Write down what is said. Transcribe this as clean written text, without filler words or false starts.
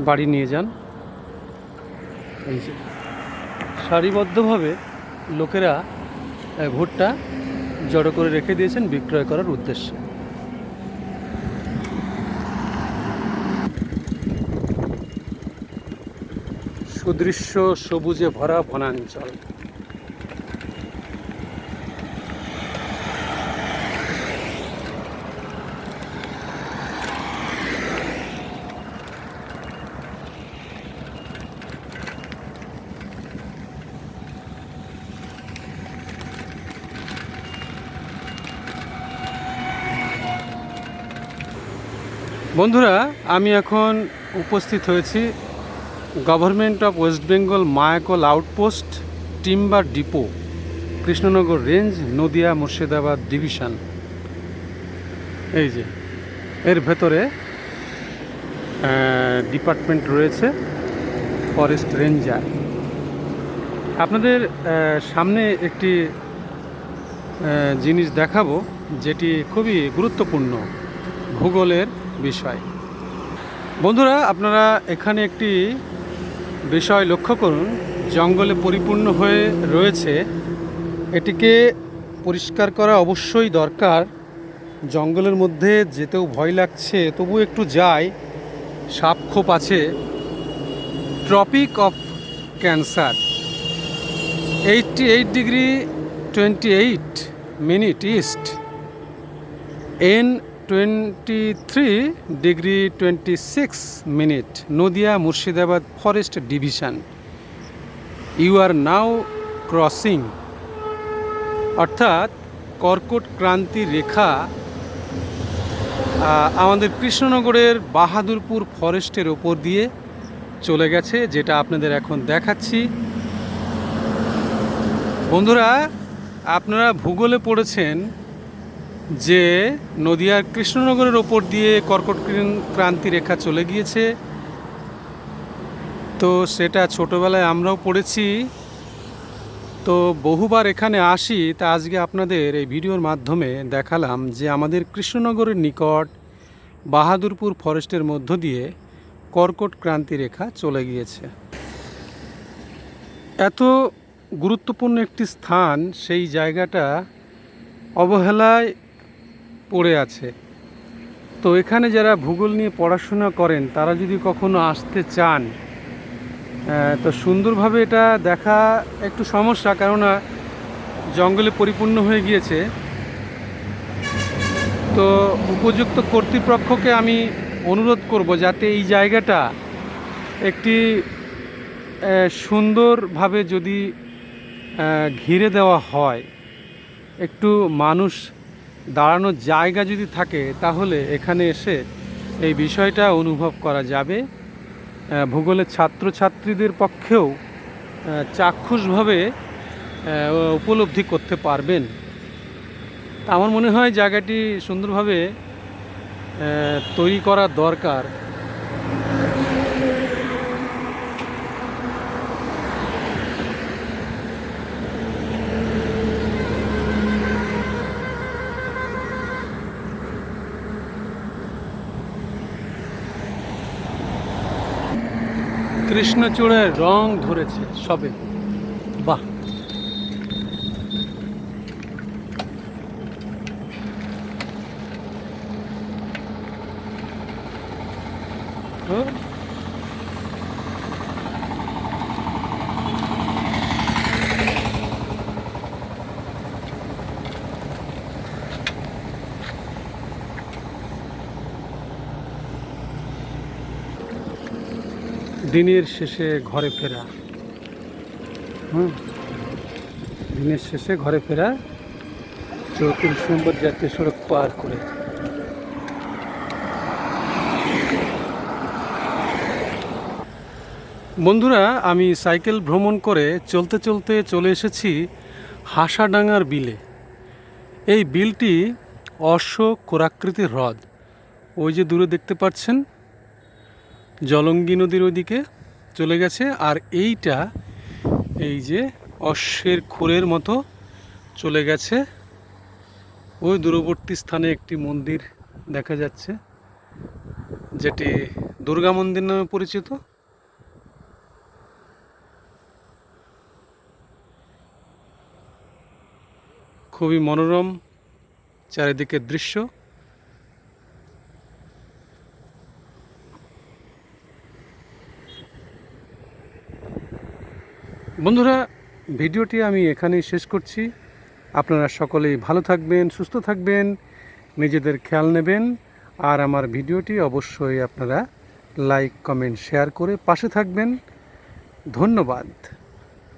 বাড়ি নিয়ে যান। এই যে সারিবদ্ধভাবে লোকেরা ভুট্টা জড়ো করে রেখে দিয়েছেন বিক্রয় করার উদ্দেশ্যে। সুদৃশ্য সবুজে ভরা বনাঞ্চল। বন্ধুরা, আমি এখন উপস্থিত হয়েছি government of West Bengal Mayakol outpost timber depot, Krishnanagar range, Nadia Murshidabad division. এই যে এর ভেতরে ডিপার্টমেন্ট রয়েছে, ফরেস্ট রেঞ্জার। আপনাদের সামনে একটি জিনিস দেখাবো যেটি খুবই গুরুত্বপূর্ণ ভূগোলের বিষয়। বন্ধুরা, আপনারা এখানে একটি বিষয় লক্ষ্য করুন, জঙ্গলে পরিপূর্ণ হয়ে রয়েছে। এটিকে পরিষ্কার করা অবশ্যই দরকার। জঙ্গলের মধ্যে যেতেও ভয় লাগছে, তবু একটু যাই। সাপ খোপ আছে। Tropic of cancer, 88 degree 28 minute east, N 23 degree 26 minute, Nadia Murshidabad forest division. You are now crossing, অর্থাৎ কর্কট ক্রান্তি রেখা আমাদের কৃষ্ণনগরের বাহাদুরপুর ফরেস্টের ওপর দিয়ে চলে গেছে, যেটা আপনাদের এখন দেখাচ্ছি। বন্ধুরা, আপনারা ভূগোলে পড়েছেন যে নদিয়ার কৃষ্ণনগরের ওপর দিয়ে কর্কট ক্রান্তি রেখা চলে গিয়েছে। তো সেটা ছোটোবেলায় আমরাও পড়েছি, তো বহুবার এখানে আসি। তা আজকে আপনাদের এই ভিডিওর মাধ্যমে দেখালাম যে আমাদের কৃষ্ণনগরের নিকট বাহাদুরপুর ফরেস্টের মধ্য দিয়ে কর্কট ক্রান্তি রেখা চলে গিয়েছে। এত গুরুত্বপূর্ণ একটি স্থান, সেই জায়গাটা অবহেলায় পড়ে আছে। তো এখানে যারা ভূগোল নিয়ে পড়াশোনা করেন তারা যদি কখনো আসতে চান, তো সুন্দরভাবে এটা দেখা একটু সমস্যা, কেননা জঙ্গলে পরিপূর্ণ হয়ে গিয়েছে। তো উপযুক্ত কর্তৃপক্ষকে আমি অনুরোধ করব যাতে এই জায়গাটা একটি সুন্দরভাবে যদি ঘিরে দেওয়া হয়, একটু মানুষ দাঁড়ানোর জায়গা যদি থাকে, তাহলে এখানে এসে এই বিষয়টা অনুভব করা যাবে। ভূগোলের ছাত্রছাত্রীদের পক্ষেও চাক্ষুষভাবে উপলব্ধি করতে পারবেন। আমার মনে হয় জায়গাটি সুন্দরভাবে তৈরি করা দরকার। কৃষ্ণচূড়ায় রং ধরেছে সবে, বাহ। দিনের শেষে ঘরে ফেরা, দিনের শেষে ঘরে ফেরা 34 নম্বর জাতীয় সড়ক পার করে। বন্ধুরা, আমি সাইকেল ভ্রমণ করে চলতে চলতে চলে এসেছি হাসাডাঙ্গার বিলে। এই বিলটি অশ্বক্ষুরাকৃতির হ্রদ, ওই যে দূরে দেখতে পাচ্ছেন জলঙ্গি নদীর ওইদিকে চলে গেছে। আর এইটা এই যে অশ্বের খুরের মতো চলে গেছে। ওই দূরবর্তী স্থানে একটি মন্দির দেখা যাচ্ছে, যেটি দুর্গা মন্দির নামে পরিচিত। খুবই মনোরম চারিদিকের দৃশ্য। বন্ধুরা, ভিডিওটি আমি এখানেই শেষ করছি। আপনারা সকলেই ভালো থাকবেন, সুস্থ থাকবেন, নিজেদের খেয়াল নেবেন। আর আমার ভিডিওটি অবশ্যই আপনারা লাইক, কমেন্ট, শেয়ার করে পাশে থাকবেন। ধন্যবাদ।